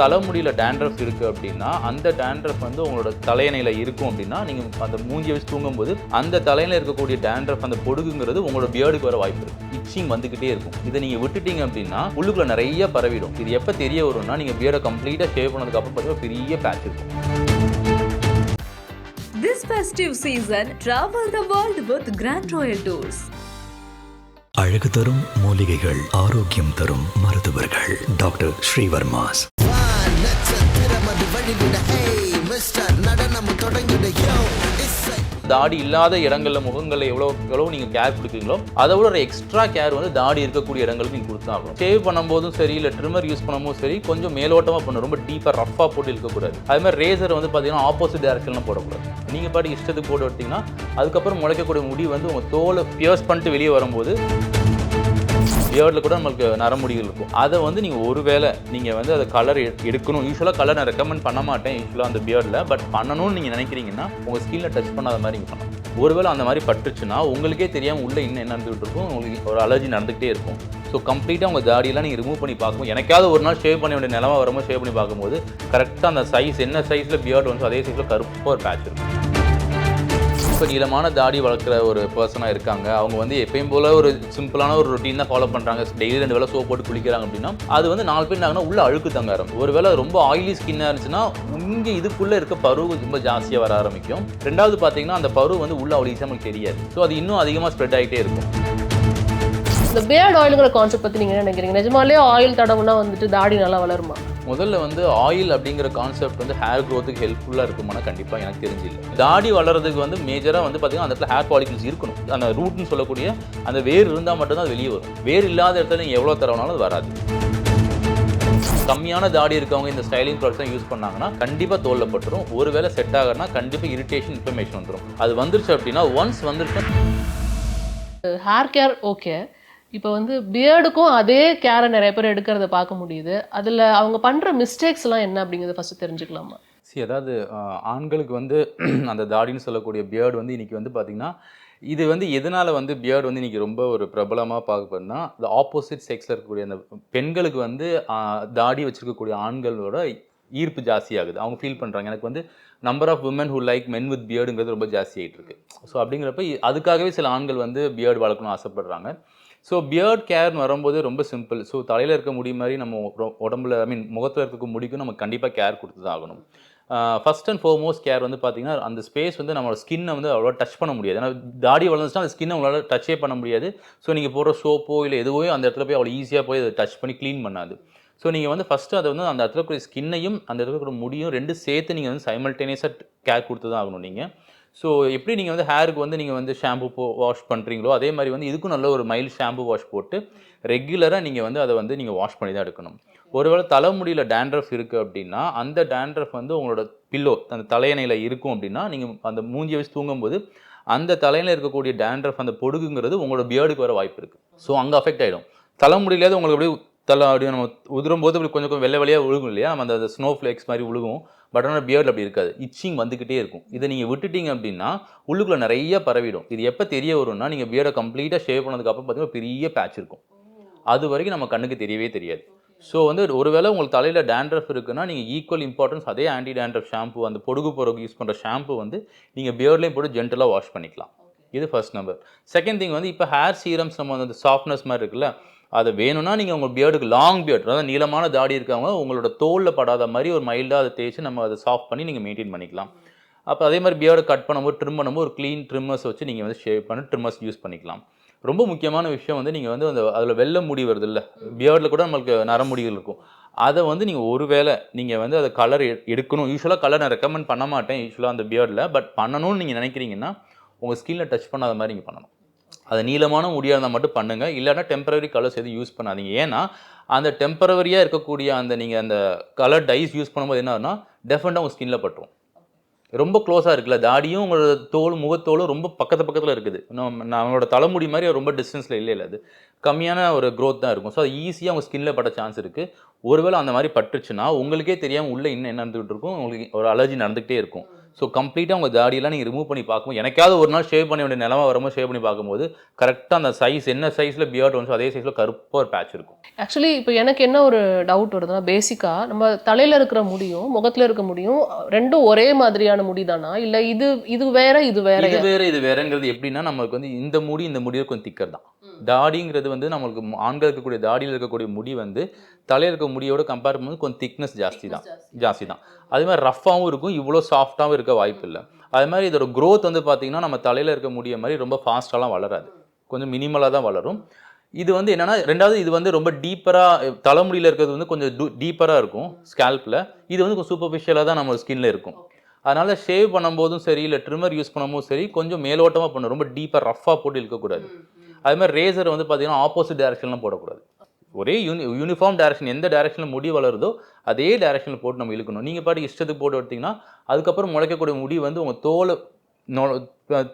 தலைமுடியில் dandruff இருக்குது அப்படின்னா அந்த டேண்ட்ரஃப் வந்து உங்களோட தலையணையில் இருக்கும் அப்படின்னா நீங்கள் அந்த மூஞ்சியை வச்சு தூங்கும்போது அந்த தலையில் இருக்கக்கூடிய டேண்ட்ரஃப் அந்த பொடுகுங்கிறது உங்களோட பியர்டுக்கு வர வாய்ப்பு இருக்குது. இச்சிங் வந்துக்கிட்டே இருக்கும். இதை நீங்கள் விட்டுட்டீங்க அப்படின்னா உள்ளுக்குள்ள நிறைய பரவிடும். இது எப்போ தெரிய வரும்னா நீங்கள் பியர்டை கம்ப்ளீட்டாக ஷேவ் பண்ணதுக்கு அப்புறம் பார்த்தீங்கன்னா பெரிய பேட்ச் இருக்கும். This festive season, travel the world with Grand Royal Tours. அழகு தரும் மூலிகைகள், ஆரோக்கியம் தரும் மருத்துவர்கள். டாக்டர் ஸ்ரீவர்மாஸ். தாடி இல்லாத இடங்களில் முகங்களில் எவ்வளோ நீங்கள் கேர் கொடுக்குறீங்களோ அதை விட ஒரு எக்ஸ்ட்ரா கேர் வந்து தாடி இருக்கக்கூடிய இடங்களுக்கு நீங்கள் கொடுத்தாகணும். ஷேவ் பண்ணும்போதும் சரி, இல்லை ட்ரிம்மர் யூஸ் பண்ணும்போதும் சரி, கொஞ்சம் மேலோட்டமாக பண்ணணும். ரொம்ப டீப்பாக ரஃபாக போட்டு இருக்கக்கூடாது. அது மாதிரி ரேசர் வந்து பார்த்தீங்கன்னா ஆப்போசிட் டேரக்ஷன்லாம் போடக்கூடாது. நீங்கள் பாட்டு இஷ்டத்துக்கு போட்டு விட்டிங்கன்னா அதுக்கப்புறம் முளைக்கக்கூடிய முடி வந்து உங்கள் தோலை பியர்ஸ் பண்ணிட்டு வெளியே வரும்போது பியர்டில் கூட நம்மளுக்கு நரமுடிகள் இருக்கும். அதை வந்து நீங்கள் ஒருவேளை நீங்கள் வந்து அதை கலர் எடுக்கணும். யூஸ்வலாக கலர் நான் ரெக்கமெண்ட் பண்ண மாட்டேன் யூஸ்வலாக அந்த பியர்டில். பட் பண்ணணும்னு நீங்கள் நினைக்கிறீங்கன்னா உங்கள் ஸ்கின்ல டச் பண்ணாத மாதிரி நீங்கள் பண்ணணும். ஒருவேளை அந்த மாதிரி பட்டுச்சுன்னா உங்களுக்கே தெரியாமல் உள்ளே இன்னும் என்ன நடந்துகிட்டு இருக்கும், உங்களுக்கு ஒரு அலர்ஜி நடந்துகிட்டே இருக்கும். ஸோ கம்ப்ளீட்டாக உங்கள் தாடியெல்லாம் நீங்கள் ரிமூவ் பண்ணி பார்க்கும்போது, எனக்காவது ஒரு நாள் ஷேவ் பண்ண வேண்டிய நிலமை வரும்போது ஷேவ் பண்ணி பார்க்கும்போது கரெக்டாக அந்த சைஸ் என்ன சைஸில் பியர்டு வந்து அதே சைஸில் கருப்பாக ஒரு பேட்ச் இருக்கும். இப்போ நீளமான தாடி வளர்க்குற ஒரு பர்சனாக இருக்காங்க, அவங்க வந்து எப்பயும் போல் ஒரு சிம்பிளான ஒரு ரொட்டீன் தான் ஃபாலோ பண்ணுறாங்க. டெய்லி 2 வேளை சோப் போட்டு குளிக்கிறாங்க அப்படின்னா அது வந்து 4 பேர் ஆகுனா உள்ள அழுக்கு தங்க ஆரம்பிக்கும். ஒரு வேளை ரொம்ப ஆயிலி ஸ்கின்னாக இருந்துச்சுன்னா இங்கே இதுக்குள்ளே இருக்க பருவு ரொம்ப ஜாஸ்தியாக வர ஆரம்பிக்கும். ரெண்டாவது பார்த்தீங்கன்னா அந்த பருவு வந்து உள்ள அவ்வளோ ஈஸியாக நமக்கு தெரியாது. ஸோ அது இன்னும் அதிகமாக ஸ்ப்ரெட் ஆகிட்டே இருக்கும். இந்த பியர்ட் ஆயிலுங்கிற கான்செப்ட் பற்றி நீங்கள் என்ன நினைக்கிறீங்க? நிஜமாலே ஆயில் தடவுனா வந்துட்டு தாடி நல்லா வளருமா? முதல்ல வந்து ஆயில் அப்படிங்கிற கான்செப்ட் வந்து ஹேர் க்ரோத்துக்கு ஹெல்ப்ஃபுல்லாக இருக்குமானா கண்டிப்பாக எனக்கு தெரிஞ்சில்லை. தாடி வளர்கிறதுக்கு வந்து மேஜராக வந்து பார்த்தீங்கன்னா அந்த இடத்துல ஹேர் ஃபாலிகல்ஸ் இருக்கணும். அந்த ரூட்னு சொல்லக்கூடிய அந்த வேர் இருந்தால் மட்டும்தான் அது வெளியே வரும். வேர் இல்லாத இடத்துல நீங்கள் எவ்வளோ தரவுனாலும் அது வராது. கம்மியான தாடி இருக்கவங்க இந்த ஸ்டைலிங் ப்ராடக்ட்ஸ் யூஸ் பண்ணாங்கன்னா கண்டிப்பாக தோலில் பட்டுரும். ஒருவேளை செட் ஆகுனா கண்டிப்பாக இரிட்டேஷன், இன்ஃப்ளமேஷன் வந்துடும். அது வந்துருச்சு அப்படின்னா ஒன்ஸ் வந்துருச்சு. ஹேர் கேர் ஓகே, இப்போ வந்து பியர்டுக்கும் அதே கேரை நிறைய பேர் எடுக்கிறத பார்க்க முடியுது. அதில் அவங்க பண்ணுற மிஸ்டேக்ஸ்லாம் என்ன அப்படிங்கிறத ஃபஸ்ட்டு தெரிஞ்சுக்கலாமா? அதாவது ஆண்களுக்கு வந்து அந்த தாடின்னு சொல்லக்கூடிய பியர்டு வந்து இன்றைக்கி வந்து பார்த்திங்கன்னா இது வந்து எதனால் வந்து பியர்டு வந்து இன்றைக்கி ரொம்ப ஒரு பிரபலமாக பார்க்கப்படுனா இந்த ஆப்போசிட் செக்ஸில் இருக்கக்கூடிய அந்த பெண்களுக்கு வந்து தாடி வச்சுருக்கக்கூடிய ஆண்களோட ஈர்ப்பு ஜாஸ்தியாகுது. அவங்க ஃபீல் பண்ணுறாங்க எனக்கு வந்து number of women who like men with பியர்டுங்கிறது ரொம்ப ஜாஸ்தி ஆகிட்டு இருக்கு. ஸோ அப்படிங்கிறப்ப அதுக்காகவே சில ஆண்கள் வந்து பியர்டு வளர்க்கணும்னு ஆசைப்படுறாங்க. ஸோ பியர்ட் கேர்னு வரும்போது ரொம்ப சிம்பிள். ஸோ தலையில் இருக்க முடி மாதிரி நம்ம உடம்புல முகத்தில் இருக்க முடிக்கும் நம்ம கண்டிப்பாக கேர் கொடுத்து தான் ஆகணும். ஃபஸ்ட் அண்ட் ஃபார்மோஸ்ட் கேர் வந்து பார்த்திங்கன்னா அந்த ஸ்பேஸ் வந்து நம்மளோட ஸ்கின்னை வந்து அவ்வளோ டச் பண்ண முடியாது. ஏன்னா தாடி வளர்ந்துச்சுன்னா அந்த ஸ்கின்னை உங்களால் டச்சே பண்ண முடியாது. ஸோ நீங்கள் போடுற சோப்போ இல்லை எதுவோ அந்த இடத்துல போய் அவ்வளோ ஈஸியாக போய் அதை டச் பண்ணி க்ளீன் பண்ணாது. ஸோ நீங்கள் வந்து ஃபஸ்ட்டு அதை வந்து அந்த இடத்துல இருக்கிற ஸ்கின்னையும் அந்த இடத்துல இருக்கிற முடியும் ரெண்டு சேர்த்து நீங்கள் வந்து சைமல்டேனியஸாக கேர் கொடுத்து தான் ஆகணும் நீங்கள். ஸோ எப்படி நீங்கள் வந்து ஹேருக்கு வந்து நீங்கள் வந்து ஷாம்பு வாஷ் பண்ணுறீங்களோ அதே மாதிரி வந்து இதுக்கும் நல்ல ஒரு மைல்டு ஷாம்பு வாஷ் போட்டு ரெகுலராக நீங்கள் வந்து அதை வந்து நீங்கள் வாஷ் பண்ணி தான் எடுக்கணும். ஒருவேளை தலைமுடியில் டேண்ட்ரஃப் இருக்குது அப்படின்னா அந்த டேண்ட்ரஃப் வந்து உங்களோட பில்லோ அந்த தலையணையில் இருக்கும் அப்படின்னா நீங்கள் அந்த மூஞ்சியை வச்சு தூங்கும்போது அந்த தலையில் இருக்கக்கூடிய டேண்ட்ரஃப் அந்த பொடுகுங்கிறது உங்களோட பியர்டுக்கு வர வாய்ப்பு இருக்குது. ஸோ அங்கே அஃபெக்ட் ஆகிடும். தலைமுடியிலேயே உங்களுக்கு அப்படியே அப்படியே நம்ம உதிரும் போது அப்படி கொஞ்சம் வெள்ளை வெளியாக விழுகும் இல்லையா, நம்ம அந்த ஸ்னோ ஃப்ளேக்ஸ் மாதிரி விழுகும். பட் ஆனால் பியர்டில் அப்படி இருக்காது. இச்சிங் வந்துக்கிட்டே இருக்கும். இதை நீங்கள் விட்டுட்டீங்க அப்படின்னா உள்ளுக்குள்ள நிறைய பரவிடும். இது எப்போ தெரிய வரும்னா நீங்கள் பியர்டை கம்ப்ளீட்டாக ஷேவ் பண்ணதுக்கப்புறம் பார்த்தீங்கன்னா பெரிய பேட்ச் இருக்கும். அது வரைக்கும் நம்ம கண்ணுக்கு தெரியவே தெரியாது. ஸோ வந்து ஒருவேளை உங்களுக்கு தலையில் டேண்ட்ரஃப் இருக்குன்னா நீங்கள் ஈக்குவல் இம்பார்ட்டன்ஸ் அதே ஆன்டி டேண்ட்ரஃப் ஷாம்பு அந்த பொடுகு யூஸ் பண்ணுற ஷாம்பு வந்து நீங்கள் பியர்ட்லேயும் போட்டு ஜென்டலாக வாஷ் பண்ணிக்கலாம். இது ஃபர்ஸ்ட் நம்பர். செகண்ட் திங் வந்து இப்போ ஹேர் சீரம்ஸ் நம்ம அந்த சாஃப்ட்னஸ் மாதிரி இருக்குல்ல, அது வேணும்னா நீங்கள் உங்கள் பியர்டுக்கு லாங் பியர்ட் அதாவது நீளமான தாடி இருக்கவங்க உங்களோட தோலில் படாத மாதிரி ஒரு மைல்டாக அதை தேய்ச்சி நம்ம அதை சாஃப்ட் பண்ணி நீங்கள் மெயின்டைன் பண்ணிக்கலாம். அப்போ அதே மாதிரி பியர்டை கட் பண்ணும்போது ட்ரிம் பண்ணும்போது ஒரு க்ளீன் ட்ரிம்மர்ஸ் வச்சு நீங்கள் வந்து ஷேவ் பண்ணி ட்ரிம்மர்ஸ் யூஸ் பண்ணிக்கலாம். ரொம்ப முக்கியமான விஷயம் வந்து நீங்கள் வந்து அந்த அதில் வெள்ளை முடி வருது இல்லை, பியர்டில் கூட நம்மளுக்கு நரமுடிகள் இருக்கும். அதை வந்து நீங்கள் ஒருவேளை நீங்கள் வந்து அதை கலர் எடுக்கணும். யூஸ்வலாக கலர் நான் ரெக்கமெண்ட் பண்ண மாட்டேன் யூஸ்வலாக அந்த பியர்டில். பட் பண்ணணும்னு நீங்கள் நினைக்கிறீங்கன்னா உங்கள் ஸ்கின்ல டச் பண்ணாத மாதிரி நீங்கள் பண்ணணும். அது நீளமான முடியாக இருந்தால் மட்டும் பண்ணுங்கள். இல்லைன்னா டெம்பரரி கலர்ஸ் எதுவும் யூஸ் பண்ணாதீங்க. ஏன்னா அந்த டெம்பரவரியாக இருக்கக்கூடிய அந்த நீங்கள் அந்த கலர் டைஸ் யூஸ் பண்ணும்போது என்ன ஆகுனா டெஃபினட்டாக உங்கள் ஸ்கின்ல பட்டுரும். ரொம்ப க்ளோஸாக இருக்குல்ல, தாடியும் உங்களோட தோல் முகத்தோலும் ரொம்ப பக்கத்தில் இருக்குது. நம்மளோட தலைமுடி மாதிரி ரொம்ப டிஸ்டன்ஸில் இல்லை, அது கம்மியான ஒரு க்ரோத் தான் இருக்கும். ஸோ அது ஈஸியாக உங்கள் ஸ்கின்ல பட்ட சான்ஸ் இருக்குது. ஒருவேளை அந்த மாதிரி பட்டுச்சுன்னா உங்களுக்கே தெரியாமல் உள்ளே இன்னும் என்ன நடந்துகிட்டு இருக்கும், உங்களுக்கு ஒரு அலர்ஜி நடந்துகிட்டே இருக்கும். ஸோ கம்ப்ளீட்டாக உங்கள் தாடியெல்லாம் நீங்கள் ரிமூவ் பண்ணி பார்க்கும்போது எனக்காவது ஒரு நாள் ஷேவ் பண்ண வேண்டிய நிலமை வரும்போது ஷேவ் பண்ணி பார்க்கும்போது கரெக்டாக அந்த சைஸ் என்ன சைஸில் பியர்ட் வந்துச்சோ அதே சைஸில் கருப்பாக ஒரு பேட்ச் இருக்கும். ஆக்சுவலி இப்போ எனக்கு என்ன ஒரு டவுட் வருதுன்னா, பேசிக்காக நம்ம தலையில் இருக்கிற முடியும் முகத்தில் இருக்க முடியும் ரெண்டும் ஒரே மாதிரியான முடி தானா, இல்லை இது வேற இது வேற? இது வேறங்கிறது எப்படின்னா, நமக்கு வந்து இந்த முடியை கொஞ்சம் திக்கர் தான். தாடிங்கிறது வந்து நம்மளுக்கு ஆண்கள் இருக்கக்கூடிய தாடியில் இருக்கக்கூடிய முடி வந்து தலையில் இருக்க முடியோட கம்பேர் பண்ணும்போது கொஞ்சம் திக்னஸ் ஜாஸ்தி தான். அது மாதிரி ரஃப்பாகவும் இருக்கும், இவ்வளோ சாஃப்டாகவும் இருக்க வாய்ப்பு இல்லை. அது மாதிரி இதோட க்ரோத் வந்து பார்த்தீங்கன்னா நம்ம தலையில் இருக்க முடிய மாதிரி ரொம்ப ஃபாஸ்ட்டாலாம் வளராது, கொஞ்சம் மினிமலாக தான் வளரும். இது வந்து என்னன்னா, ரெண்டாவது இது வந்து ரொம்ப டீப்பராக தலைமுடியில் இருக்கிறது வந்து கொஞ்சம் டீப்பராக இருக்கும் ஸ்கேல்பில். இது வந்து கொஞ்சம் சூப்பர்ஃபிஷியலாக தான் நம்ம ஸ்கின்ல இருக்கும். அதனால ஷேவ் பண்ணும்போதும் சரி, இல்லை ட்ரிம்மர் யூஸ் பண்ணும்போதும் சரி, கொஞ்சம் மேலோட்டமாக பண்ணணும், ரொம்ப டீப்பாக ரஃப்பாக போட்டு இழுக்கக்கூடாது. அது மாதிரி ரேசர் வந்து பார்த்தீங்கன்னா ஆப்போசிட் டைரக்ஷன்லாம் போடக்கூடாது. ஒரே யூனிஃபார்ம் டைரக்ஷன், எந்த டைரக்ஷனில் முடி வளருதோ அதே டைரக்ஷனில் போட்டு நம்ம இழுக்கணும். நீங்கள் பாட்டு இஷ்டத்துக்கு போட்டு எடுத்திங்கன்னா அதுக்கப்புறம் முளைக்கக்கூடிய முடி வந்து உங்கள்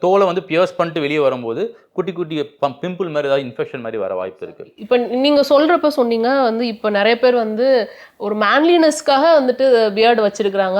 தோலை வந்து பியர்ஸ் பண்ணிட்டு வெளியே வரும்போது குட்டி குட்டி பிம்பிள் மாதிரி ஏதாவது இன்ஃபெக்ஷன் மாதிரி வர வாய்ப்பு இருக்குது. இப்போ நீங்கள் சொல்கிறப்ப சொன்னீங்க வந்து இப்போ நிறைய பேர் வந்து ஒரு மேன்லினஸ்க்காக வந்துட்டு பியர்டு வச்சிருக்கிறாங்க.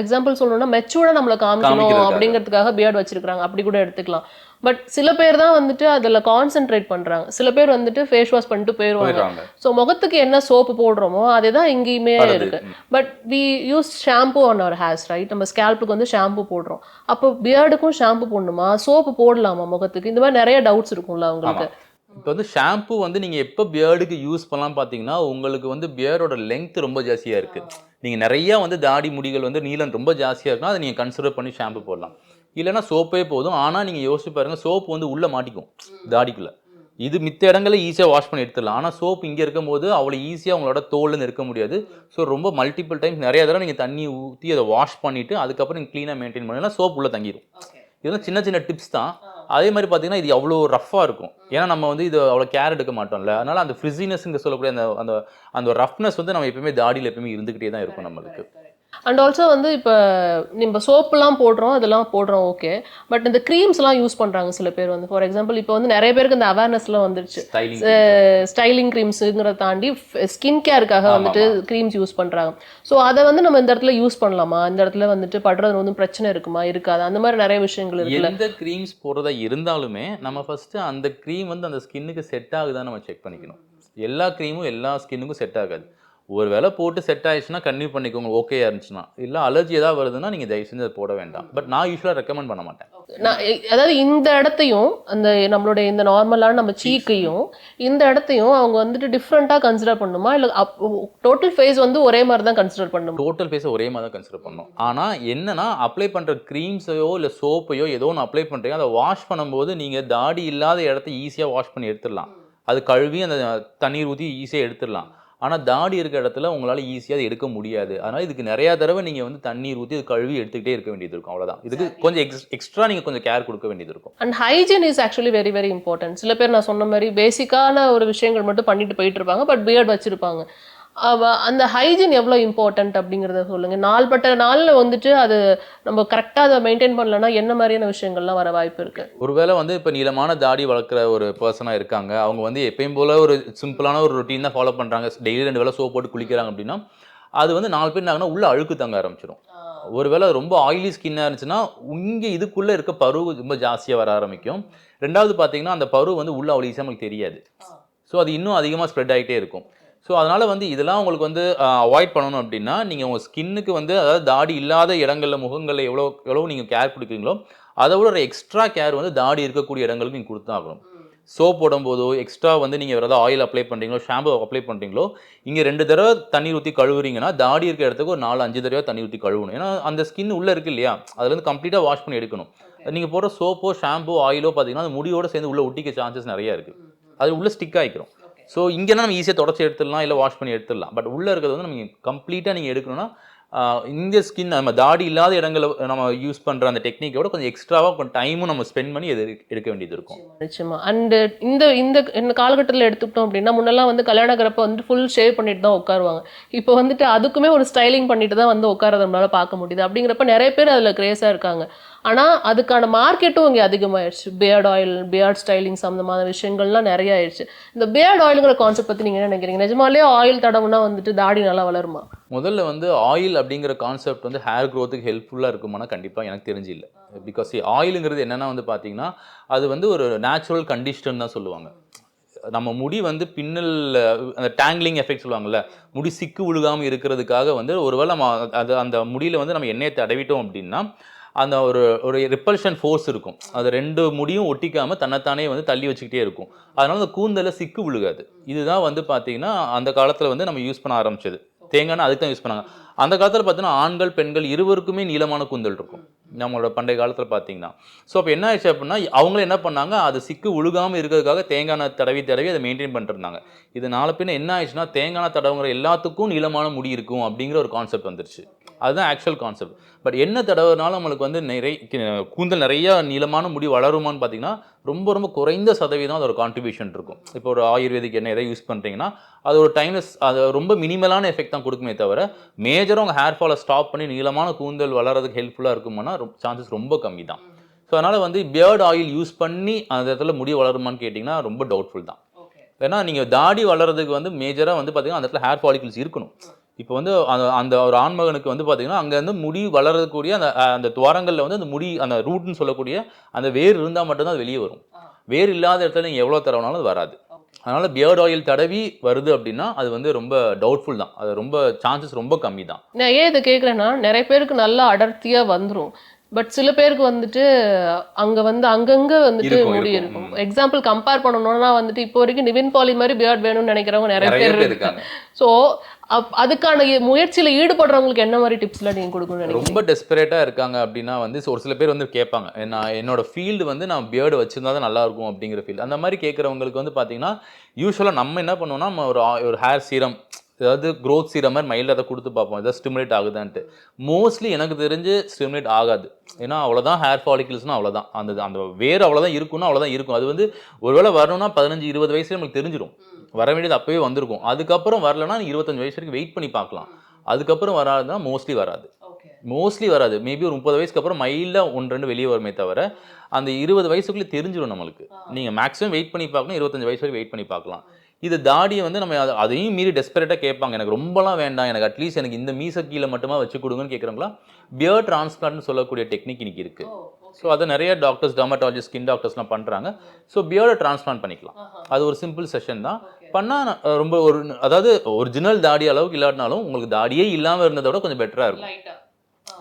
எக்ஸாம்பிள் சொல்லணும்னா மெச்சூர்டாக நம்மளை காமிக்கணும் அப்படிங்கிறதுக்காக பியர்டு வச்சிருக்கிறாங்க, அப்படி கூட எடுத்துக்கலாம். பட் சில பேர் தான் வந்துட்டு அதில் கான்சென்ட்ரேட் பண்ணுறாங்க. சில பேர் வந்துட்டு ஃபேஸ் வாஷ் பண்ணிட்டு போயிடுவாங்க. ஸோ முகத்துக்கு என்ன சோப்பு போடுறோமோ அதே தான் இங்கேயுமே இருக்கு. But we use shampoo on our hairs, right? நம்ம ஸ்கேல்புக்கு வந்து ஷாம்பு போடுறோம். அப்போ பியர்டுக்கும் ஷாம்பு போடணுமா, சோப்பு போடலாமா முகத்துக்கு? இந்த மாதிரி நிறைய டவுட்ஸ் இருக்கும்ல அவங்களுக்கு. இப்போ வந்து ஷாம்பு வந்து நீங்கள் எப்போ பியர்டுக்கு யூஸ் பண்ணலாம் பார்த்தீங்கன்னா, உங்களுக்கு வந்து பியர்டோட லெங்த் ரொம்ப ஜாஸ்தியாக இருக்குது. நீங்கள் நிறையா வந்து தாடி முடிகள் வந்து நீளம் ரொம்ப ஜாஸ்தியாக இருக்குன்னா அதை நீங்கள் கன்சிடர் பண்ணி ஷாம்பு போடலாம். இல்லைனா சோப்பே போதும். ஆனால் நீங்கள் யோசிச்சு பாருங்கள், சோப்பு வந்து உள்ளே மாட்டிக்கும் தாடிக்குள்ளே. இது மித்த இடங்களில் ஈஸியாக வாஷ் பண்ணி எடுத்துடலாம். ஆனால் சோப்பு இங்கே இருக்கும் போது அவ்வளோ ஈஸியாக உங்களோட தோல்லேருந்து இருக்க முடியாது. ஸோ ரொம்ப மல்டிபிள் டைம்ஸ் நிறைய தடவை நீங்கள் தண்ணி ஊற்றி அதை வாஷ் பண்ணிவிட்டு அதுக்கப்புறம் நீங்கள் க்ளீனாக மெயின்டைன் பண்ணிங்கன்னா சோப்பு உள்ளே தங்கிடும். இதெல்லாம் சின்ன சின்ன டிப்ஸ் தான். அதே மாதிரி பார்த்தீங்கன்னா இது அவ்வளோ ரஃப்பாக இருக்கும், ஏன்னா நம்ம வந்து இது அவ்வளோ கேர் எடுக்க மாட்டோம்ல. அதனால் அந்த ஃப்ரிஸினஸ்ங்க சொல்லக்கூடிய அந்த அந்த ரஃப்னஸ் வந்து நம்ம எப்பவுமே தாடியில் எப்பவுமே இருந்துக்கிட்டே தான் இருக்கும் நம்மளுக்கு. அண்ட் ஆல்சோ வந்து இப்போ நம்ம சோப்புலாம் போடுறோம், அதெல்லாம் போடுறோம், ஓகே. பட் இந்த க்ரீம்ஸ்லாம் யூஸ் பண்ணுறாங்க சில பேர் வந்து. ஃபார் எக்ஸாம்பிள் இப்போ வந்து நிறைய பேருக்கு இந்த அவேர்னஸ்லாம் வந்துருச்சு. ஸ்டைலிங் க்ரீம்ஸுங்கிறத தாண்டி ஸ்கின் கேருக்காக வந்துட்டு க்ரீம்ஸ் யூஸ் பண்ணுறாங்க. ஸோ அதை வந்து நம்ம இந்த இடத்துல யூஸ் பண்ணலாமா? இந்த இடத்துல வந்துட்டு படுறது வந்து பிரச்சனை இருக்குமா, இருக்காது? அந்த மாதிரி நிறைய விஷயங்கள் இருக்கு. எந்த க்ரீம்ஸ் போடுறதா இருந்தாலுமே நம்ம ஃபஸ்ட்டு அந்த க்ரீம் வந்து அந்த ஸ்கின்னுக்கு செட் ஆகுதான்னு நம்ம செக் பண்ணிக்கணும். எல்லா க்ரீமும் எல்லா ஸ்கின்னுக்கும் செட் ஆகாது. ஒரு வேளை போட்டு செட் ஆயிடுச்சுன்னா கன்டினியூ பண்ணிக்கோங்க, ஓகேயா இருந்துச்சுன்னா. இல்லை அலர்ஜி ஏதாவது வருதுன்னா நீங்கள் தயவு செஞ்சு அதை போட வேண்டாம். பட் நான் யூஸ்வலாக ரெக்கமெண்ட் பண்ண மாட்டேன். நான் அதாவது இந்த இடத்தையும் அந்த நம்மளுடைய இந்த நார்மலான நம்ம சீக்கையும் இந்த இடத்தையும் அவங்க வந்துட்டு டிஃப்ரெண்ட்டாக கன்சிடர் பண்ணுமா, இல்லை டோட்டல் ஃபேஸ் வந்து ஒரே மாதிரி தான் கன்சிடர் பண்ணணும்? டோட்டல் ஃபேஸை ஒரே மாதிரி தான் கன்சிடர் பண்ணணும். ஆனால் என்னன்னா, அப்ளை பண்ணுற க்ரீம்ஸையோ இல்லை சோப்பையோ ஏதோ ஒன்று அப்ளை பண்ணுறீங்க, அதை வாஷ் பண்ணும்போது நீங்கள் தாடி இல்லாத இடத்த ஈஸியாக வாஷ் பண்ணி எடுத்துடலாம். அது கழுவி அந்த தண்ணீர் ஊற்றி ஈஸியாக எடுத்துடலாம். ஆனால் தாடி இருக்க இடத்துல உங்களால் ஈஸியாக அதை எடுக்க முடியாது. அதனால் இதுக்கு நிறையா தடவை நீங்கள் வந்து தண்ணீர் ஊற்றி அது கழுவி எடுத்துக்கிட்டே இருக்க வேண்டியது இருக்கும். அவ்வளோதான். இதுக்கு கொஞ்சம் எக்ஸ்ட்ரா நீங்கள் கொஞ்சம் கேர் கொடுக்க வேண்டியது இருக்கும். And hygiene is actually very very important. சில பேர் நான் சொன்ன மாதிரி பேசிக்கான ஒரு விஷயங்கள் மட்டும் பண்ணிட்டு போயிட்டு இருப்பாங்க, பட் பியர்ட் வச்சிருப்பாங்க. அந்த ஹைஜீன் எவ்வளோ இம்பார்ட்டன்ட் அப்படிங்கிறத சொல்லுங்கள். நாள்பட்ட நாளில் வந்துட்டு அது நம்ம கரெக்டாக அதை மெயின்டைன் பண்ணலன்னா என்ன மாதிரியான விஷயங்கள்லாம் வர வாய்ப்பு இருக்குது? ஒருவேளை வந்து இப்போ நீளமான தாடி வளர்க்குற ஒரு பர்சனாக இருக்காங்க, அவங்க வந்து எப்பயும் போல் ஒரு சிம்பிளான ஒரு ரொட்டீன் தான் ஃபாலோ பண்ணுறாங்க, டெய்லி 2 வேளை சோப் போட்டு குளிக்கிறாங்க அப்படின்னா அது வந்து 4 பேர் என்னாங்கன்னா உள்ள அழுக்கு தங்க ஆரம்பிச்சிடும். ஒருவேளை ரொம்ப ஆயிலி ஸ்கின்னாக இருந்துச்சுன்னா இங்கே இதுக்குள்ளே இருக்க பரு ரொம்ப ஜாஸ்தியாக வர ஆரம்பிக்கும். ரெண்டாவது பார்த்தீங்கன்னா அந்த பரு வந்து உள்ள அவ்வளோ ஈஸியாக நமக்கு தெரியாது. ஸோ அது இன்னும் அதிகமாக ஸ்ப்ரெட் ஆகிட்டே இருக்கும். ஸோ அதனால் வந்து இதெல்லாம் உங்களுக்கு வந்து அவாய்ட் பண்ணணும் அப்படின்னா நீங்கள் உங்கள் ஸ்கின்னுக்கு வந்து அதாவது தாடி இல்லாத இடங்களில் முகங்களில் எவ்வளோ நீங்கள் கேர் கொடுக்குறீங்களோ அதை விட ஒரு எக்ஸ்ட்ரா கேர் வந்து தாடி இருக்கக்கூடிய இடங்களுக்கு நீங்கள் கொடுத்தா ஆகணும். சோப் போடும்போதோ எக்ஸ்ட்ரா வந்து நீங்கள் வேறு ஏதாவது ஆயில் அப்ளை பண்ணுறீங்களோ ஷாம்பு அப்ளை பண்ணுறீங்களோ இங்கே 2 தடவை தண்ணி ஊற்றி கழுவுறீங்கன்னா தாடி இருக்கிற இடத்துக்கு ஒரு 4-5 தடவை தண்ணி ஊற்றி கழுவணும். ஏன்னா அந்த ஸ்கின் உள்ளே இருக்குது இல்லையா, அதில் வந்து கம்ப்ளீட்டாக வாஷ் பண்ணி எடுக்கணும். நீங்கள் போடுற சோப்போ ஷாம்போ ஆயிலோ பார்த்தீங்கன்னா அது முடியோடு சேர்ந்து உள்ளே ஒட்டிக்க சான்சஸ் நிறையா இருக்குது. அது உள்ளே ஸ்டிக் ஆகிக்கிறோம். ஸோ இங்கேனா நம்ம ஈஸியாக தொடச்சி எடுத்துடலாம், இல்லை வாஷ் பண்ணி எடுத்துடலாம். பட் உள்ளே இருக்கிறது வந்து நம்ம கம்ப்ளீட்டாக நீங்கள் எடுக்கணும்னா இந்த ஸ்கின் நம்ம தாடி இல்லாத இடங்களை நம்ம யூஸ் பண்ணுற அந்த டெக்னிக்கோட கொஞ்சம் எக்ஸ்ட்ராவாக கொஞ்சம் டைமும் நம்ம ஸ்பெண்ட் பண்ணி எடுக்க வேண்டியது இருக்கும். நிச்சயமா. அண்டு இந்த காலகட்டத்தில் எடுத்துக்கிட்டோம் அப்படின்னா முன்னெல்லாம் வந்து கல்யாணக்கிறப்ப வந்து ஃபுல் ஷேவ் பண்ணிட்டு தான் உட்காருவாங்க. இப்போ வந்துட்டு அதுக்குமே ஒரு ஸ்டைலிங் பண்ணிட்டு தான் வந்து உட்காரத நம்மளால பார்க்க முடியுது. அப்படிங்கிறப்ப நிறைய பேர் அதில் கிரேஸாக இருக்காங்க. ஆனால் அதுக்கான மார்க்கெட்டும் இங்கே அதிகமாகிடுச்சு. பியர்ட் ஆயில், பியர்ட் ஸ்டைலிங் சம்மந்தமான விஷயங்கள்லாம் நிறைய ஆயிடுச்சு. இந்த பியர்ட் ஆயிலுங்கிற கான்செப்ட் பற்றி நீங்கள் என்ன நினைக்கிறீங்க? நிஜமாலே ஆயில் தடவுனா வந்துட்டு தாடி நல்லா வளருமா? முதல்ல வந்து ஆயில் அப்படிங்கிற கான்செப்ட் வந்து ஹேர் க்ரோத்துக்கு ஹெல்ப்ஃபுல்லாக இருக்குமானா கண்டிப்பாக எனக்கு தெரிஞ்சு இல்லை. பிகாஸ் ஆயிலுங்கிறது என்னென்னா வந்து பார்த்தீங்கன்னா அது வந்து ஒரு நேச்சுரல் கண்டிஷன் தான் சொல்லுவாங்க. நம்ம முடி வந்து பின்னல் அந்த டேங்லிங் எஃபெக்ட் சொல்லுவாங்கல்ல, முடி சிக்கு விழுகாமல் இருக்கிறதுக்காக வந்து ஒருவேளை நம்ம அது அந்த முடியில் வந்து நம்ம எண்ணெயை தடவிட்டோம் அப்படின்னா அந்த ஒரு ரிப்பல்ஷன் ஃபோர்ஸ் இருக்கும். அது 2 முடியும் ஒட்டிக்காமல் தன்னைத்தானே வந்து தள்ளி வச்சுக்கிட்டே இருக்கும். அதனால அந்த கூந்தலில் சிக்கு விழுகாது. இதுதான் வந்து பார்த்தீங்கன்னா அந்த காலத்தில் வந்து நம்ம யூஸ் பண்ண ஆரம்பிச்சது. தேங்காய் அதுக்கு தான் யூஸ் பண்ணாங்க. அந்த காலத்தில் பார்த்தீங்கன்னா ஆண்கள் பெண்கள் இருவருக்குமே நீளமான கூந்தல் இருக்கும் நம்மளோட பண்டைய காலத்தில் பார்த்தீங்கன்னா. ஸோ அப்போ என்ன ஆயிடுச்சு அப்படின்னா அவங்களும் என்ன பண்ணாங்க, அது சிக்கு உழுகாமல் இருக்கிறதுக்காக தேங்காய் தடவி அதை மெயின்டைன் பண்ணிருந்தாங்க. இது நாளை பின்ன என்ன ஆயிடுச்சுன்னா தேங்காய் தடவுங்கிற எல்லாத்துக்கும் நீளமான முடி இருக்கும் அப்படிங்கிற ஒரு கான்செப்ட் வந்துருச்சு. அதுதான் ஆக்சுவல் கான்செப்ட். பட் என்ன தடவைனாலும் நம்மளுக்கு வந்து கூந்தல் நிறைய நீளமான முடி வளருமான்னு பார்த்தீங்கன்னா ரொம்ப ரொம்ப குறைந்த சதவீதம் அதோட கான்ட்ரிபியூஷன் இருக்கும். இப்போ ஒரு ஆயுர்வேதிக் எண்ணெய் எதை யூஸ் பண்ணுறீங்கன்னா அது ஒரு டைம்லெஸ், அது ரொம்ப மினிமலான எஃபெக்ட் தான் கொடுக்குமே தவிர மேஜராக உங்கள் ஹேர் ஃபாலை ஸ்டாப் பண்ணி நீளமான கூந்தல் வளர்கிறதுக்கு ஹெல்ப்ஃபுல்லாக இருக்குமானா சான்சஸ் ரொம்ப கம்மி தான். ஸோ அதனால் வந்து பியர்ட் ஆயில் யூஸ் பண்ணி அந்த இடத்துல முடி வளருமான்னு கேட்டிங்கன்னா ரொம்ப டவுட்ஃபுல் தான். ஏன்னா நீங்கள் தாடி வளர்கிறதுக்கு வந்து மேஜராக வந்து பார்த்தீங்கன்னா அந்த இடத்துல ஹேர் ஃபாலிகல்ஸ் இருக்கணும். இப்போ வந்து அந்த ஒரு ஆண்மகனுக்கு வந்து பார்த்தீங்கன்னா அங்கேருந்து முடி வளரக்கூடிய அந்த துவாரங்களில் வந்து அந்த முடி அந்த ரூட்னு சொல்லக்கூடிய அந்த வேர் இருந்தால் மட்டும்தான் அது வெளியே வரும். வேர் இல்லாத இடத்துல நீங்கள் எவ்வளோ தடவினாலும் அது வராது. அதனால் பியர்ட் ஆயில் தடவி வருது அப்படின்னா அது வந்து ரொம்ப டவுட்ஃபுல் தான். அது ரொம்ப சான்சஸ் ரொம்ப கம்மி தான். நான் ஏன் இதை கேட்குறேன்னா நிறைய பேருக்கு நல்லா அடர்த்தியாக வந்துடும். பட் சில பேருக்கு வந்துட்டு அங்கங்கே வந்துட்டு முடி இருக்கும். எக்ஸாம்பிள் கம்பேர் பண்ணணும்னா வந்துட்டு இப்போ வரைக்கும் நிவின் பாலி மாதிரி பியர்ட் வேணும்னு நினைக்கிறவங்க நிறைய பேர் இருக்காங்க. ஸோ அதுக்கான முயற்சியில் ஈடுபடுறவங்களுக்கு என்ன மாதிரி டிப்ஸ்லாம் நீங்கள் கொடுக்கணும்னு ரொம்ப டெஸ்பரேட்டாக இருக்காங்க அப்படின்னா வந்து ஒரு சில பேர் வந்து கேட்பாங்க, என்னோட ஃபீல்டு வந்து நான் பியர்டு வச்சிருந்தா தான் நல்லா இருக்கும் அப்படிங்கிற ஃபீல்டு. அந்த மாதிரி கேட்குறவங்களுக்கு வந்து பார்த்தீங்கன்னா யூஸ்வலாக நம்ம என்ன பண்ணுவோம்னா நம்ம ஒரு ஹேர் சீரம், அதாவது க்ரோத் சீரம் மாதிரி மைல்டு அதை கொடுத்து பார்ப்போம் எதாவது ஸ்டிமுலேட் ஆகுதான்ட்டு. மோஸ்ட்லி எனக்கு தெரிஞ்சு ஸ்டிமுலேட் ஆகாது. ஏன்னா அவ்வளோதான் ஹேர் ஃபாலிகல்ஸ்னால் அவ்வளோதான், அந்த வேறு அவ்வளோதான் இருக்குன்னா அவ்வளோதான் இருக்கும். அது வந்து ஒருவேளை வரணும்னா 15-20 வயசுல நமக்கு தெரிஞ்சிடும், வர வேண்டியது அப்போவே வந்திருக்கும். அதுக்கப்புறம் வரலன்னா 25 வயசு வரைக்கும் வெயிட் பண்ணி பார்க்கலாம். அதுக்கப்புறம் வராதுன்னா மோஸ்ட்லி வராது. மேபி ஒரு 30 வயசுக்கு அப்புறம் மைல்டாக 1-2 வெளியே வருமே தவிர அந்த 20 வயசுக்குள்ளே தெரிஞ்சிடும் நம்மளுக்கு. நீங்கள் மேக்ஸிமம் வெயிட் பண்ணி பார்க்கணும், 25 வயசு வரைக்கும் வெயிட் பண்ணி பார்க்கலாம். இது தாடியை வந்து நம்ம அதையும் மீறி டெஸ்பரேட்டாக கேட்பாங்க, எனக்கு ரொம்பலாம் வேண்டாம், எனக்கு அட்லீஸ்ட் எனக்கு இந்த மீச கீழே மட்டுமா வச்சு கொடுங்கன்னு கேட்குறவங்களா பியர்ட் டிரான்ஸ்பிளான்ட்னு சொல்லக்கூடிய டெக்னிக் இன்னைக்கு இருக்குது. ஸோ அதை நிறைய டாக்டர்ஸ், டெர்மட்டாலஜிஸ்ட், ஸ்கின் டாக்டர்ஸ்லாம் பண்ணுறாங்க. ஸோ பியர்டை டிரான்ஸ்பிளான்ட் பண்ணிக்கலாம். அது ஒரு சிம்பிள் செஷன் தான். பண்ணால் ரொம்ப அதாவது ஒரிஜினல் தாடி அளவுக்கு இல்லாட்டினாலும் உங்களுக்கு தாடியே இல்லாமல் இருந்ததை விட கொஞ்சம் பெட்டராக இருக்கும்.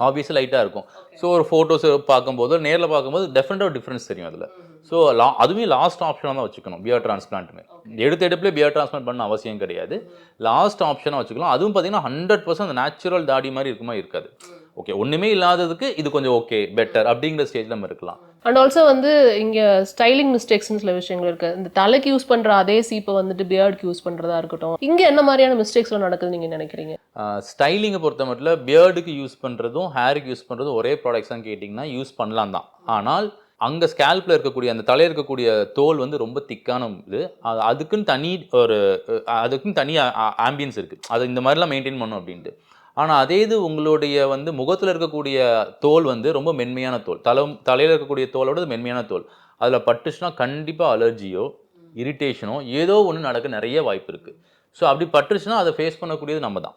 ஆப்வியஸாக லைட்டாக இருக்கும். ஸோ ஒரு ஃபோட்டோஸ் பார்க்கும்போது நேரில் பார்க்கும்போது டெஃபினட்டாக ஒரு டிஃப்ரென்ஸ் தெரியும் அதில். ஸோ அதுவே லாஸ்ட் ஆப்ஷனாக தான் வச்சுக்கணும் பியர்ட் டிரான்ஸ்பிளான்ட்டுமே. எடுப்புலேயே பியர்ட் டிரான்ஸ்பிளான்ட் பண்ண அவசியம் கிடையாது, லாஸ்ட் ஆப்ஷனாக வச்சுக்கலாம். அதுவும் பார்த்தீங்கன்னா 100% அந்த நேச்சுரல் தாடி மாதிரி இருக்குமா இருக்காது. ஓகே, ஒன்றுமே இல்லாததுக்கு இது கொஞ்சம் ஓகே பெட்டர் அப்படிங்கிற ஸ்டேஜில் நம்ம இருக்கலாம். அண்ட் ஆல்சோ வந்து இங்கே ஸ்டைலிங் மிஸ்டேக்ஸ்னு சில விஷயங்கள் இருக்குது. இந்த தலைக்கு யூஸ் பண்ணுற அதே சீப்பை வந்துட்டு பியர்டுக்கு யூஸ் பண்ணுறதா இருக்கட்டும், இங்கே என்ன மாதிரியான மிஸ்டேக்ஸ்லாம் நடக்குதுன்னு நீங்கள் நினைக்கிறீங்க? ஸ்டைலிங்கை பொறுத்த மட்டும் பியர்டுக்கு யூஸ் பண்ணுறதும் ஹேருக்கு யூஸ் பண்ணுறதும் ஒரே ப்ராடக்ட்ஸ் தான் கேட்டிங்கன்னா யூஸ் பண்ணலாம் தான். ஆனால் அங்கே ஸ்கேல்பில் இருக்கக்கூடிய அந்த தலையில் இருக்கக்கூடிய தோல் வந்து ரொம்ப திக்கான இது. அதுக்குன்னு தனி ஆம்பியன்ஸ் இருக்குது, அது இந்த மாதிரிலாம் மெயின்டைன் பண்ணும் அப்படின்ட்டு. ஆனால் அதே இது உங்களுடைய வந்து முகத்தில் இருக்கக்கூடிய தோல் வந்து ரொம்ப மென்மையான தோல், தலையில் இருக்கக்கூடிய தோலோட மென்மையான தோல். அதில் பட்டுச்சுன்னா கண்டிப்பாக அலர்ஜியோ இரிட்டேஷனோ ஏதோ ஒன்று நடக்க நிறைய வாய்ப்பு இருக்குது. ஸோ அப்படி பட்டுச்சுன்னா அதை ஃபேஸ் பண்ணக்கூடியது நம்ம தான்.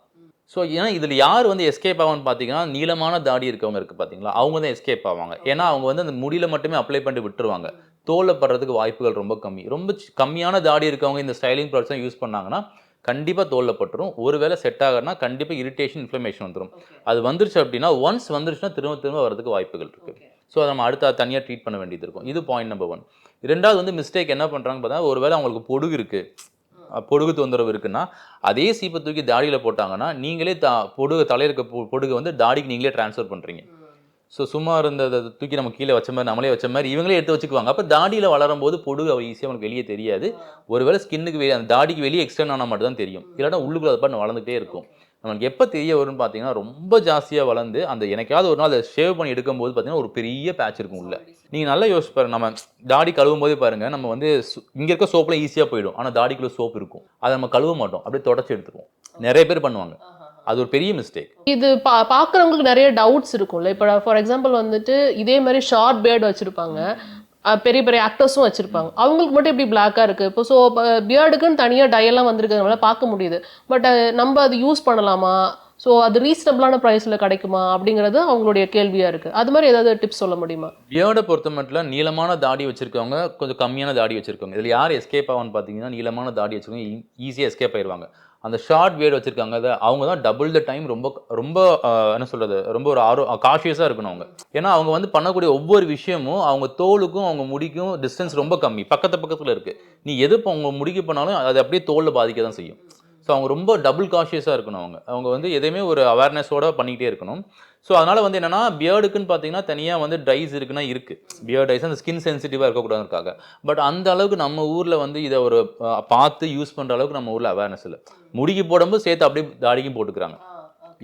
ஸோ ஏன்னா இதில் யார் வந்து எஸ்கேப் ஆவான்னு பார்த்தீங்கன்னா நீளமான தாடி இருக்கவங்க இருக்குது பார்த்தீங்களா, அவங்க தான் எஸ்கேப் ஆவாங்க. ஏன்னா அவங்க வந்து அந்த முடியில் மட்டுமே அப்ளை பண்ணிட்டு விட்டுருவாங்க. தோலில் படுறதுக்கு வாய்ப்புகள் ரொம்ப கம்மி. ரொம்ப கம்மியான தாடி இருக்கவங்க இந்த ஸ்டைலிங் ப்ராடக்ட்ஸ் யூஸ் பண்ணாங்கன்னா கண்டிப்பாக தோலில் பட்டுரும். ஒருவேளை செட் ஆகனா கண்டிப்பாக இரிட்டேஷன், இன்ஃப்ளமேஷன் வந்துடும். அது வந்துருச்சு அப்படின்னா ஒன்ஸ் வந்துருச்சுன்னா திரும்ப வரதுக்கு வாய்ப்புகள் இருக்குது. ஸோ அதை நம்ம அடுத்த தனியாக ட்ரீட் பண்ண வேண்டியது இருக்கும். இது பாயிண்ட் நம்பர் 1. ரெண்டாவது வந்து மிஸ்டேக் என்ன பண்ணுறாங்க பார்த்தா, ஒருவேளை அவங்களுக்கு பொடுகு இருக்குது, பொடுகு தொந்தரவு இருக்குன்னா அதே சீப்பை தூக்கி தாடியில் போட்டாங்கன்னா நீங்களே தலையில் இருக்க பொடுகு வந்து தாடிக்கு நீங்களே ட்ரான்ஸ்ஃபர் பண்ணுறீங்க. ஸோ சும்மா இருந்ததை தூக்கி நம்ம கீழே வச்ச மாதிரி நம்மளே வச்ச மாதிரி இவங்களே எடுத்து வச்சுக்குவாங்க. அப்போ தாடியில் வளரும் போது பொடுகு ஈஸியாக அவங்களுக்கு வெளியே தெரியாது. ஒருவேளை ஸ்கின்னுக்கு வெளியே அந்த தாடிக்கு வெளியே எக்ஸ்டர்ன் ஆனால் மட்டும் தான் தெரியும், இல்லைன்னா உள்ளுக்குள்ள அதை பாட்டு வளர்ந்துகிட்டே இருக்கும். நமக்கு எப்போ தெரிய வரும்னு பார்த்தீங்கன்னா ரொம்ப ஜாஸ்தியாக வளர்ந்து அந்த எனக்காவது ஒரு நாள் அதை ஷேவ் பண்ணி எடுக்கும்போது பார்த்தீங்கன்னா ஒரு பெரிய பேட்ச் இருக்கும் உள்ள. நீங்கள் நல்லா யோசிச்சு பாருங்க, நம்ம தாடி கழுவும் போதே பாருங்கள், நம்ம வந்து இங்கே இருக்க சோப்பில் ஈஸியாக போயிடும், ஆனால் தாடிக்குள்ளே சோப்பு இருக்கும், அதை நம்ம கழுவ மாட்டோம், அப்படியே தொடச்சி எடுத்துருவோம். நிறைய பேர் பண்ணுவாங்க. அது ஒரு பெரிய மிஸ்டேக். இது பார்க்குறவங்களுக்கு நிறைய டவுட்ஸ் இருக்கும்ல. இப்போ ஃபார் எக்ஸாம்பிள் வந்துட்டு இதே மாதிரி ஷார்ட் பியர்டு வச்சுருப்பாங்க, பெரிய பெரிய ஆக்டர்ஸும் வச்சுருப்பாங்க. அவங்களுக்கு மட்டும் எப்படி பிளாக்காக இருக்குது? இப்போ ஸோ பியர்டுக்குன்னு தனியாக டையெல்லாம் வந்திருக்கிறதுனால பார்க்க முடியுது. பட் நம்ம அது யூஸ் பண்ணலாமா? ஸோ அது ரீசனபிளான ப்ரைஸில் கிடைக்குமா அப்படிங்கிறது அவங்களுடைய கேள்வியாக இருக்குது. அது மாதிரி ஏதாவது டிப்ஸ் சொல்ல முடியுமா? பியர்டை பொறுத்த மட்டும் நீளமான தாடி வச்சுருக்கவங்க, கொஞ்சம் கம்மியான தாடி வச்சுருக்கவங்க, இதில் யார் எஸ்கேப் ஆகும்னு பார்த்தீங்கன்னா நீளமான தாடி வச்சுருக்கவங்க ஈஸியாக எஸ்கேப் ஆயிடுவாங்க. அந்த ஷார்ட் பியர்டு வச்சுருக்காங்க அவங்க தான் டபுள் த டைம் ரொம்ப ரொம்ப என்ன சொல்கிறது, ரொம்ப ஒரு காஷியஸாக இருக்கணும் அவங்க. ஏன்னா அவங்க வந்து பண்ணக்கூடிய ஒவ்வொரு விஷயமும் அவங்க தோலுக்கும் அவங்க முடிக்கும் டிஸ்டன்ஸ் ரொம்ப கம்மி, பக்கத்தில் இருக்குது. நீ எது இப்போ அவங்க முடிக்க பண்ணாலும் அது அப்படியே தோலில் பாதிக்க தான் செய்யும். ஸோ அவங்க ரொம்ப டபுள் காஷியஸாக இருக்கணும். அவங்க வந்து எதையுமே ஒரு அவேர்னஸோடு பண்ணிக்கிட்டே இருக்கணும். ஸோ அதனால் வந்து என்னென்னா பியர்டுக்குன்னு பார்த்தீங்கன்னா தனியாக வந்து டைஸ் இருக்குன்னா இருக்குது. பியர்ட் டைஸ் அந்த ஸ்கின் சென்சிட்டிவாக இருக்கக்கூடாதுக்காக. பட் அந்த அளவுக்கு நம்ம ஊரில் வந்து இதை ஒரு பார்த்து யூஸ் பண்ணுற அளவுக்கு நம்ம ஊரில் அவேர்னஸ் இல்லை. முடிக்கு போடும்போது சேர்த்து அப்படியே தாடிக்கும் போட்டுக்கிறாங்க.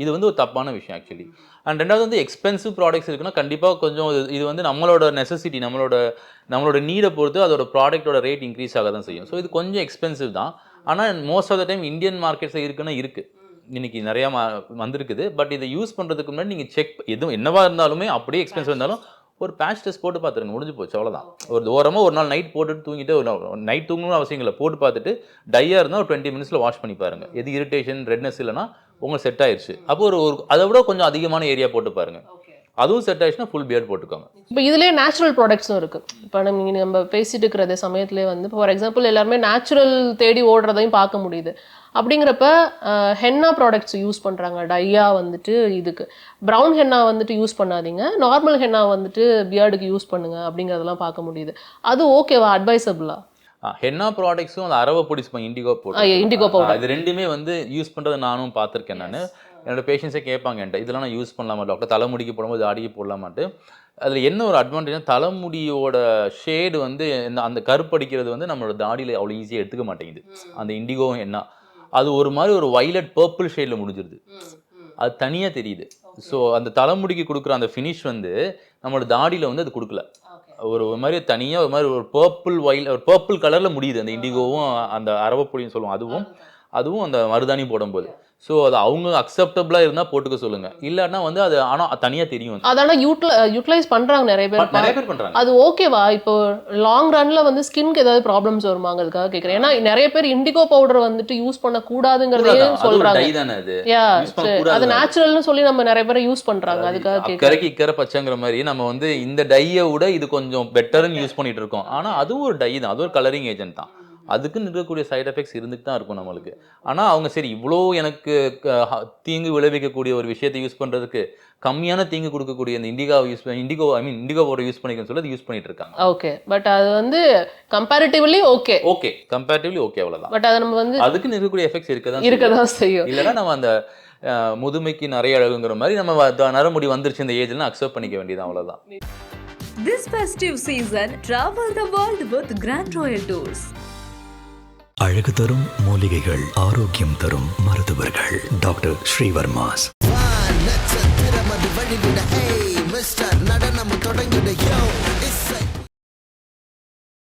இது வந்து ஒரு தப்பான விஷயம் ஆக்சுவலி. அண்ட் ரெண்டாவது வந்து எக்ஸ்பென்சிவ் ப்ராடக்ட்ஸ் இருக்குன்னா கண்டிப்பாக கொஞ்சம் இது வந்து நம்மளோட நெசசிட்டி, நம்மளோட நீடை பொறுத்து அதோட ப்ராடக்டோட ரேட் இன்க்ரீஸ் ஆக தான் செய்யும். ஸோ இது கொஞ்சம் எக்ஸ்பென்சிவ் தான். ஆனால் most of the time Indian மார்க்கெட்ஸில் இருக்குன்னா இருக்குது, இன்னைக்கு நிறையா வந்திருக்குது. பட் இதை யூஸ் பண்ணுறதுக்கு முன்னாடி நீங்கள் செக், எதுவும் என்னவா இருந்தாலுமே அப்படியே எக்ஸ்பென்சிவ் இருந்தாலும் ஒரு பேட்ச் டெஸ்ட் போட்டு பார்த்துருங்க, முடிஞ்சு போச்சு, அவ்வளோதான். ஒரு ஓரமாக ஒரு நாள் நைட் போட்டுட்டு தூங்கிட்டு, ஒரு நைட் தூங்கணும்னு அவசியம் இல்லை, போட்டு பார்த்துட்டு டையாக இருந்தால் ஒரு 20 மினிட்ஸில் வாஷ் பண்ணி பாருங்கள். எது இரிட்டேஷன் ரெட்னஸ் இல்லைனா உங்களுக்கு செட் ஆயிடுச்சு. அப்போ ஒரு அதை விட கொஞ்சம் அதிகமான ஏரியா போட்டு பாருங்கள், அதுவும் செட் ஆயிடுச்சுன்னா ஃபுல் பியர்ட் போட்டுக்கோங்க. இப்போ இதுலேயே நேச்சுரல் ப்ராடக்ட்ஸும் இருக்குது. இப்போ நம்ம பேசிட்டு இருக்கிற சமயத்துலேயே வந்து ஃபார் எக்ஸாம்பிள் எல்லாருமே நேச்சுரல் தேடி ஓடுறதையும் பார்க்க முடியுது. அப்படிங்கிறப்ப ஹென்னா ப்ராடக்ட்ஸ் யூஸ் பண்ணுறாங்க. டையா வந்துட்டு இதுக்கு ப்ரௌன் ஹென்னா வந்துட்டு யூஸ் பண்ணாதீங்க, நார்மல் ஹென்னா வந்துட்டு பியர்டுக்கு யூஸ் பண்ணுங்க அப்படிங்கிறதெல்லாம் பார்க்க முடியுது. அது ஓகேவா, அட்வைசபிளா? ஹென்னா ப்ராடக்ட்ஸும் அந்த அரவை பொடி இண்டிகோ பவுடர், இது ரெண்டுமே வந்து யூஸ் பண்ணுறதை நானும் பார்த்துருக்கேன். நான் என்னோட பேஷண்ட்ஸே கேட்பாங்க என்கிட்ட, இதெல்லாம் நான் யூஸ் பண்ணலாமா டாக்டர், தலைமுடிக்கு போடும்போது தாடிக்கு போடலாமாட்டு. அதில் என்ன ஒரு அட்வான்டேஜ்னா தலைமுடியோட ஷேடு வந்து அந்த கருப்படிக்கிறது வந்து நம்மளோட தாடியில் அவ்வளோ ஈஸியாக எடுத்துக்க மாட்டேங்குது. அந்த இண்டிகோவும் என்ன அது ஒரு மாதிரி ஒரு வைலட் பர்பிள் ஷேடில் முடிஞ்சிருது, அது தனியாக தெரியுது. ஸோ அந்த தலைமுடிக்கு கொடுக்குற அந்த ஃபினிஷ் வந்து நம்மளோட தாடியில் வந்து அது கொடுக்கல. ஒரு மாதிரி தனியாக ஒரு மாதிரி ஒரு பர்பிள் கலரில் முடியுது அந்த இண்டிகோவும் அந்த அரவப்பொடின்னு சொல்லுவோம், அதுவும் அந்த மருதாணி போடும்போது. ஸோ அது அவங்க அக்செப்டபிளாக இருந்தால் போட்டுக்க சொல்லுங்கள், இல்லைன்னா வந்து அது ஆனால் தனியாக தெரியும். அதனால் யூட்டிலைஸ் பண்ணுறாங்க நிறைய பேர் பண்ணுறாங்க. அது ஓகேவா? இப்போ லாங் ரன்ல வந்து ஸ்கின்க்கு ஏதாவது ப்ராப்ளம்ஸ் வருமாங்க, அதுக்காக கேட்குறேன். ஏன்னா நிறைய பேர் இண்டிகோ பவுடர் வந்துட்டு யூஸ் பண்ணக்கூடாதுங்கிறதையும் சொல்கிறாங்க. அது நேச்சுரல்னு சொல்லி நம்ம நிறைய பேர் யூஸ் பண்ணுறாங்க. அதுக்காக இக்கரை பச்சைங்கிற மாதிரி நம்ம வந்து இந்த டையை விட இது கொஞ்சம் பெட்டர்னு யூஸ் பண்ணிட்டு இருக்கோம். ஆனால் அதுவும் ஒரு டை தான், அது ஒரு கலரிங் ஏஜென்ட் தான். அதுக்குன்னு இருக்கக்கூடிய சைட் எஃபெக்ட்ஸ் இருந்துட்டு தான் இருக்கும் நம்மளுக்கு. ஆனால் அவங்க சரி இவ்வளோ எனக்கு தீங்கு விளைவிக்கக்கூடிய ஒரு விஷயத்தை யூஸ் பண்ணுறதுக்கு கம்மியான தீங்கு கொடுக்கக்கூடிய இந்த இண்டிகோ பவுடர் யூஸ் பண்ணிக்கன்னு சொல்லி யூஸ் பண்ணிட்டு இருக்காங்க. ஓகே, பட் அது வந்து கம்பேரிட்டிவ்லி ஓகே, அவ்வளோதான். பட் அது நம்ம வந்து அதுக்குன்னு இருக்கக்கூடிய எஃபெக்ட்ஸ் இருக்கதான் செய்யும். இல்லைன்னா நம்ம அந்த முதுமைக்கு நிறைய அழகுங்கிற மாதிரி நம்ம நரமுடி வந்துருச்சு இந்த ஏஜ்ல அக்செப்ட் பண்ணிக்க வேண்டியது, அவ்வளோதான். This festive season, travel the world with Grand Royal Tours. அழகு தரும் மூலிகைகள், ஆரோக்கியம் தரும் மருத்துவர்கள். டாக்டர் ஸ்ரீவர்மாஸ்.